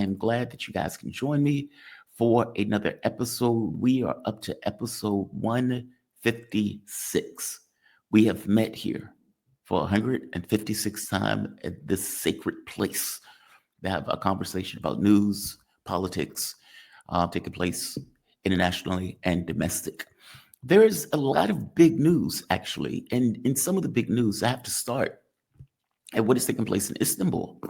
I'm glad that you guys can join me for another episode. We are up to episode 156. We have met here for 156th time at this sacred place to have a conversation about news, politics, taking place internationally and domestic. There is a lot of big news, actually. And in some of the big news, I have to start at what is taking place in Istanbul.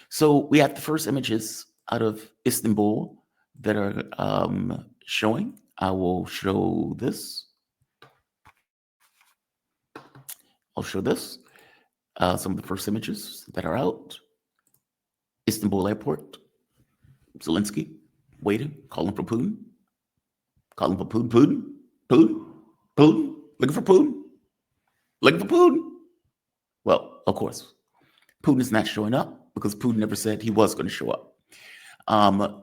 So we have the first images out of Istanbul that are showing. I will show this. I'll show this. Some of the first images that are out. Istanbul airport. Zelensky waiting, calling for Putin. Calling for Putin. Putin. Looking for Putin. Looking for Putin. Well, of course, Putin is not showing up because Putin never said he was going to show up.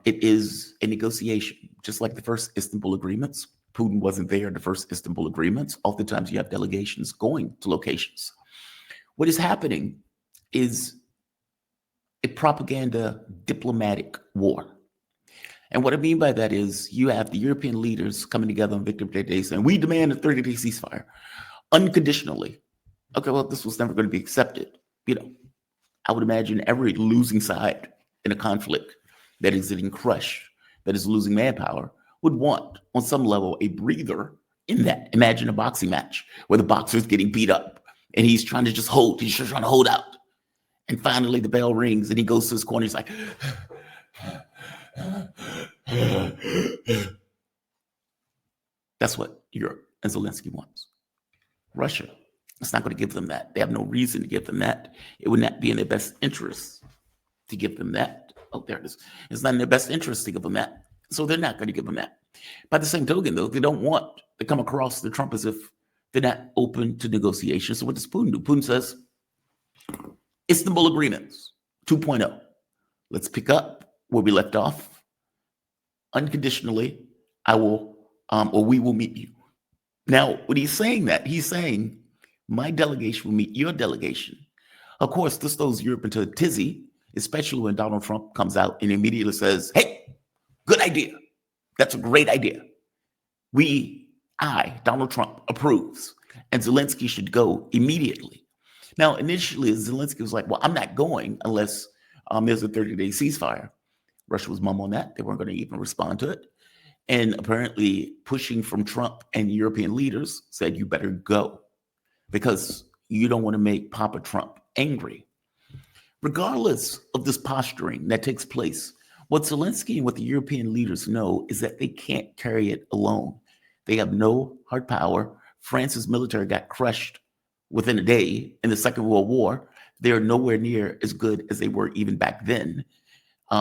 It is a negotiation, just like the first Istanbul agreements. Putin wasn't there in the first Istanbul agreements. Oftentimes, you have delegations going to locations. What is happening is a propaganda diplomatic war. And what I mean by that is you have the European leaders coming together on Victory Day saying, we demand a 30-day ceasefire unconditionally. Okay, well, this was never going to be accepted. I would imagine every losing side in a conflict that is getting crushed, that is losing manpower, would want, on some level, a breather in that. Imagine a boxing match where the boxer is getting beat up and he's trying to just hold. He's just trying to hold out. And finally, the bell rings and he goes to his corner. He's like, that's what Europe and Zelensky wants. Russia, it's not going to give them that. They have no reason to give them that. It would not be in their best interest to give them that. Oh, there it is. It's not in their best interest to give them that. So they're not going to give them that. By the same token, though, they don't want to come across the Trump as if they're not open to negotiations. So what does Putin do? Putin says, Istanbul Agreements 2.0. Let's pick up where we left off. Unconditionally, I will, or we will meet you. Now, when he's saying that, he's saying, my delegation will meet your delegation. Of course, this throws Europe into a tizzy, especially when Donald Trump comes out and immediately says, hey, good idea. That's a great idea. Donald Trump, approves. And Zelensky should go immediately. Now, initially, Zelensky was like, well, I'm not going unless there's a 30-day ceasefire. Russia was mum on that. They weren't going to even respond to it. And apparently pushing from Trump and European leaders said, you better go because you don't want to make Papa Trump angry. Regardless of this posturing that takes place, what Zelensky and what the European leaders know is that they can't carry it alone. They have no hard power. France's military got crushed within a day in the Second World War. They're nowhere near as good as they were even back then.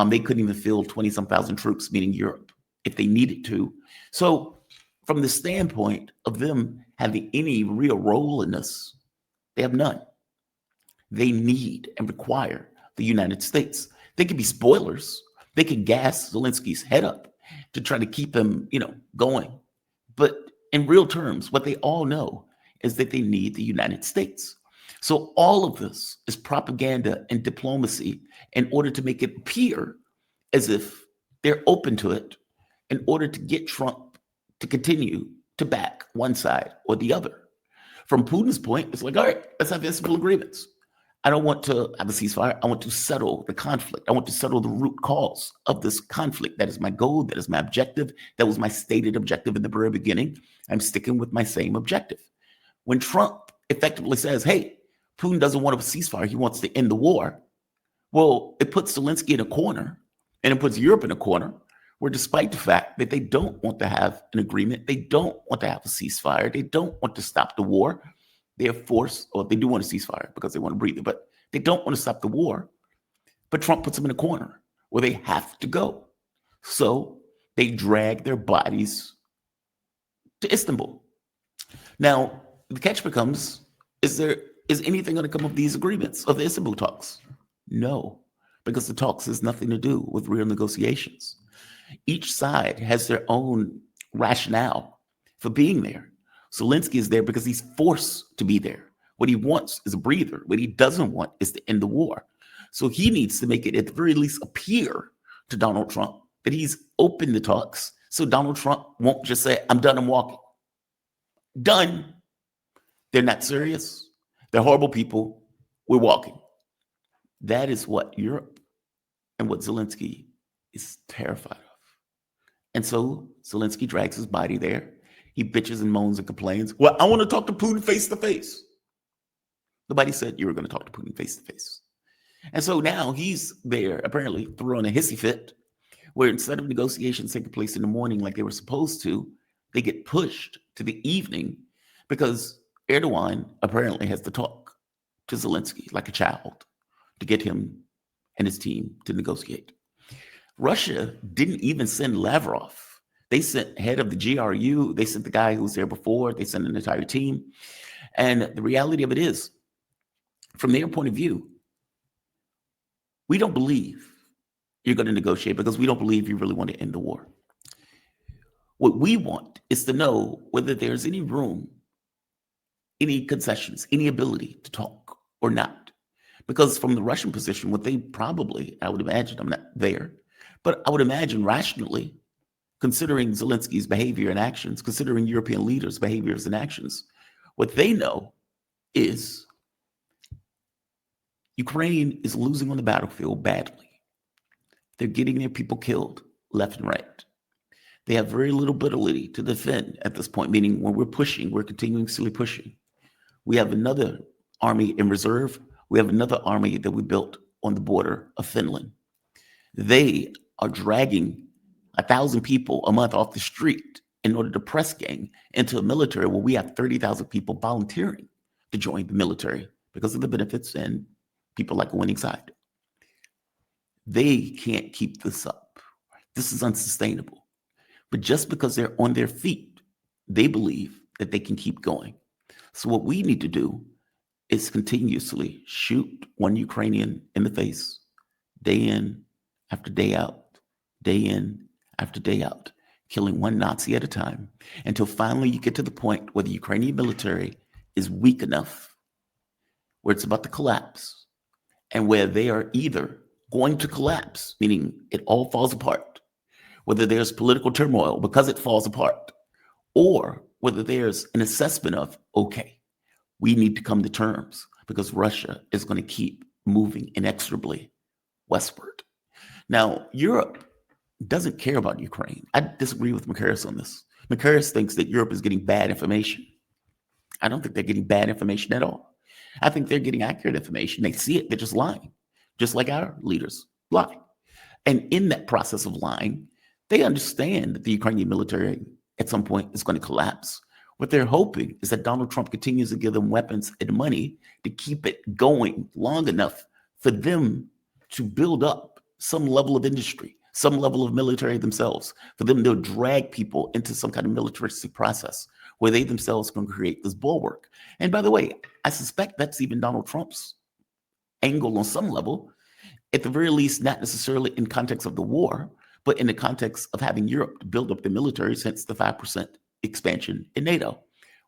They couldn't even field 20-some thousand troops, meaning Europe, if they needed to. So from the standpoint of them having any real role in this, they have none. They need and require the United States. They can be spoilers. They can gas Zelensky's head up to try to keep him, going. But in real terms, what they all know is that they need the United States. So all of this is propaganda and diplomacy in order to make it appear as if they're open to it in order to get Trump to continue to back one side or the other. From Putin's point, it's like, all right, let's have Istanbul agreements. I don't want to have a ceasefire. I want to settle the conflict. I want to settle the root cause of this conflict. That is my goal. That is my objective. That was my stated objective in the very beginning. I'm sticking with my same objective. When Trump effectively says, hey, Putin doesn't want a ceasefire, he wants to end the war, well, it puts Zelensky in a corner and it puts Europe in a corner where despite the fact that they don't want to have an agreement, they don't want to have a ceasefire, they don't want to stop the war, they are forced, or they do want a ceasefire because they want to breathe it, but they don't want to stop the war. But Trump puts them in a corner where they have to go. So they drag their bodies to Istanbul. Now, the catch becomes, is anything going to come of these agreements, of the Istanbul talks? No, because the talks has nothing to do with real negotiations. Each side has their own rationale for being there. Zelensky is there because he's forced to be there. What he wants is a breather. What he doesn't want is to end the war. So he needs to make it at the very least appear to Donald Trump that he's opened the talks so Donald Trump won't just say, I'm done, I'm walking. Done. They're not serious. They're horrible people. We're walking. That is what Europe and what Zelensky is terrified of. And so Zelensky drags his body there. He bitches and moans and complains. Well, I want to talk to Putin face to face. Nobody said you were going to talk to Putin face to face. And so now he's there, apparently throwing a hissy fit, where instead of negotiations taking place in the morning like they were supposed to, they get pushed to the evening because Erdogan apparently has to talk to Zelensky like a child to get him and his team to negotiate. Russia didn't even send Lavrov. They sent head of the GRU. They sent the guy who was there before. They sent an entire team. And the reality of it is, from their point of view, we don't believe you're going to negotiate because we don't believe you really want to end the war. What we want is to know whether there's any room, any concessions, any ability to talk or not. Because from the Russian position, what they probably, I would imagine, I'm not there, but I would imagine rationally, considering Zelensky's behavior and actions, considering European leaders' behaviors and actions, what they know is Ukraine is losing on the battlefield badly. They're getting their people killed left and right. They have very little ability to defend at this point, meaning when we're pushing, we're continuously pushing. We have another army in reserve. We have another army that we built on the border of Finland. They are dragging 1,000 people a month off the street in order to press gang into a military where we have 30,000 people volunteering to join the military because of the benefits and people like a winning side. They can't keep this up. This is unsustainable. But just because they're on their feet, they believe that they can keep going. So what we need to do is continuously shoot one Ukrainian in the face, day in after day out, day in after day out, killing one Nazi at a time, until finally you get to the point where the Ukrainian military is weak enough, where it's about to collapse, and where they are either going to collapse, meaning it all falls apart, whether there's political turmoil because it falls apart, or whether there's an assessment of, okay, we need to come to terms because Russia is going to keep moving inexorably westward. Now, Europe doesn't care about Ukraine. I disagree with Macaris on this. Macaris thinks that Europe is getting bad information. I don't think they're getting bad information at all. I think they're getting accurate information. They see it, they're just lying, just like our leaders lie. And in that process of lying, they understand that the Ukrainian military at some point is going to collapse. What they're hoping is that Donald Trump continues to give them weapons and money to keep it going long enough for them to build up some level of industry, some level of military themselves, for them to drag people into some kind of militaristic process where they themselves can create this bulwark. And by the way, I suspect that's even Donald Trump's angle on some level, at the very least, not necessarily in context of the war, but in the context of having Europe to build up the military since the 5% expansion in NATO.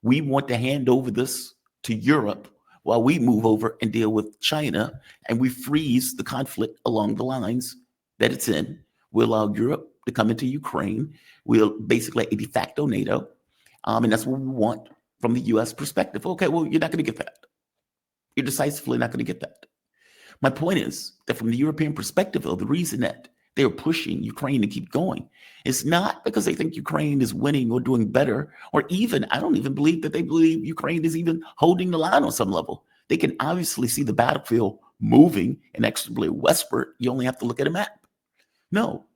We want to hand over this to Europe while we move over and deal with China, and we freeze the conflict along the lines that it's in. We allow Europe to come into Ukraine. We'll basically a de facto NATO, and that's what we want from the U.S. perspective. Okay, well, you're not going to get that. You're decisively not going to get that. My point is that from the European perspective, though, the reason that they're pushing Ukraine to keep going is not because they think Ukraine is winning or doing better, or even, I don't even believe that they believe Ukraine is even holding the line on some level. They can obviously see the battlefield moving inexorably westward. You only have to look at a map. No,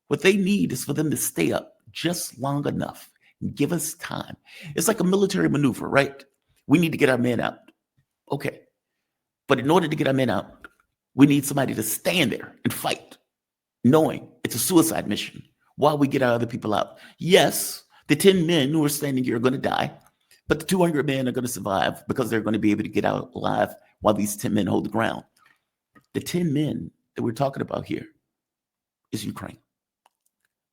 what they need is for them to stay up just long enough and give us time. It's like a military maneuver, right? We need to get our men out. Okay. But in order to get our men out, we need somebody to stand there and fight, knowing it's a suicide mission while we get our other people out. Yes, the 10 men who are standing here are going to die, but the 200 men are going to survive because they're going to be able to get out alive while these 10 men hold the ground. The 10 men that we're talking about here is Ukraine.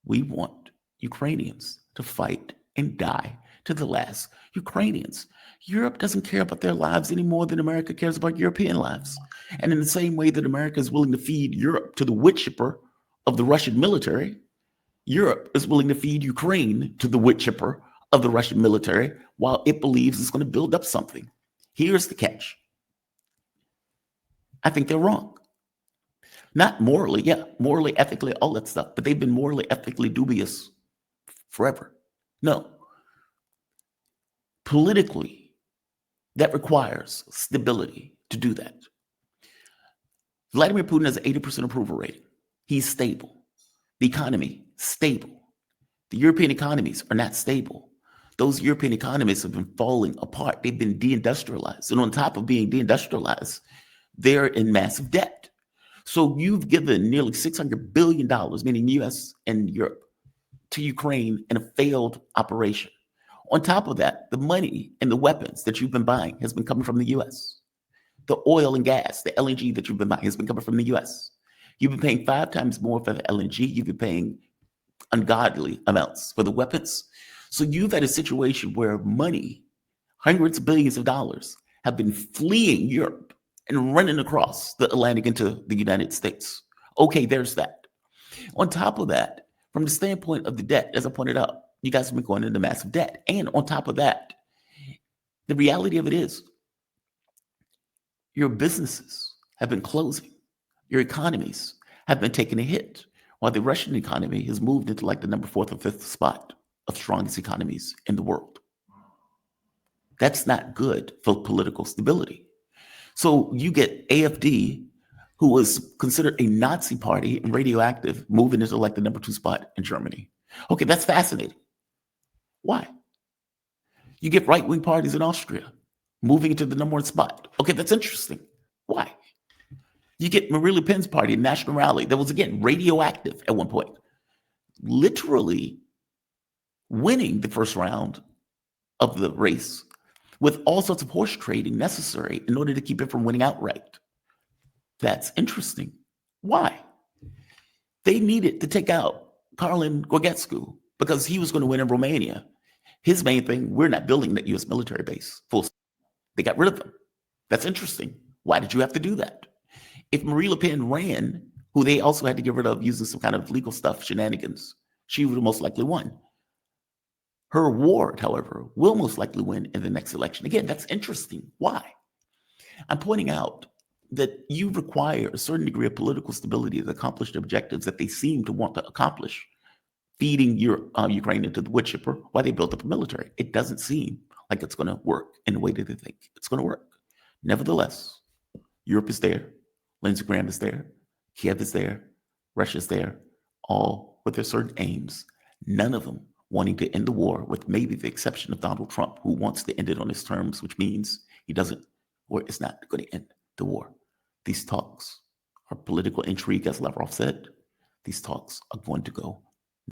We want Ukrainians to fight and die to the last. Ukrainians. Europe doesn't care about their lives any more than America cares about European lives. And in the same way that America is willing to feed Europe to the wood chipper of the Russian military, Europe is willing to feed Ukraine to the wood chipper of the Russian military while it believes it's going to build up something. Here's the catch. I think they're wrong. Not morally, yeah, morally, ethically, all that stuff, but they've been morally, ethically dubious forever. No. Politically, that requires stability to do that. Vladimir Putin has an 80% approval rating. He's stable. The economy, stable. The European economies are not stable. Those European economies have been falling apart. They've been deindustrialized. And on top of being deindustrialized, they're in massive debt. So you've given nearly $600 billion, meaning US and Europe, to Ukraine in a failed operation. On top of that, the money and the weapons that you've been buying has been coming from the US. The oil and gas, the LNG that you've been buying has been coming from the US. You've been paying 5 times more for the LNG. You've been paying ungodly amounts for the weapons. So you've had a situation where money, hundreds of billions of dollars, have been fleeing Europe and running across the Atlantic into the United States. Okay, there's that. On top of that, from the standpoint of the debt, as I pointed out, you guys have been going into massive debt. And on top of that, the reality of it is your businesses have been closing. Your economies have been taking a hit, while the Russian economy has moved into like the number 4th or 5th spot of strongest economies in the world. That's not good for political stability. So you get AfD, who was considered a Nazi party and radioactive, moving into like the number 2 spot in Germany. Okay, that's fascinating. Why? You get right-wing parties in Austria moving into the number 1 spot. Okay, that's interesting. Why? You get Marine Le Pen's party, National Rally, that was, again, radioactive at one point, literally winning the first round of the race with all sorts of horse trading necessary in order to keep it from winning outright. That's interesting. Why? They needed to take out Karlin Gorgescu because he was going to win in Romania. His main thing, we're not building that U.S. military base. Full stop. They got rid of them. That's interesting. Why did you have to do that? If Marine Le Pen ran, who they also had to get rid of using some kind of legal stuff, shenanigans, she would have most likely won. Her ward, however, will most likely win in the next election. Again, that's interesting. Why? I'm pointing out that you require a certain degree of political stability to accomplish the objectives that they seem to want to accomplish, feeding Ukraine into the wood chipper while they built up a military. It doesn't seem like it's going to work in the way that they think it's going to work. Nevertheless, Europe is there. Lindsey Graham is there. Kiev is there. Russia's there, all with their certain aims, none of them wanting to end the war, with maybe the exception of Donald Trump, who wants to end it on his terms, which means he doesn't or is not going to end the war. These talks are political intrigue, as Lavrov said. These talks are going to go